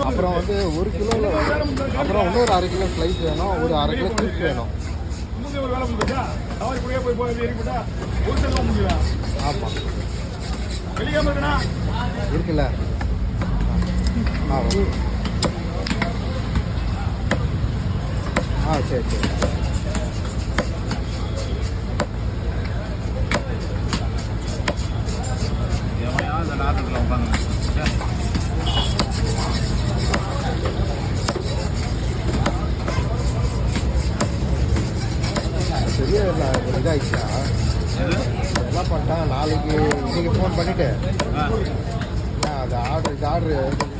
அப்புறம் வந்து 1 கிலோவில் அப்புறம் இன்னொரு 1/2 கிலோ ஸ்லைஸ் வேணும், ஒரு 1/2 கிலோ சிப்ஸ் வேணும். ஆமாம் இருக்குல்ல. சரி சரி. பெரிய இதாகிடுச்சா என்ன பண்ணிட்டான், நாளைக்கு இன்னைக்கு ஃபோன் பண்ணிவிட்டு அது ஆர்டர்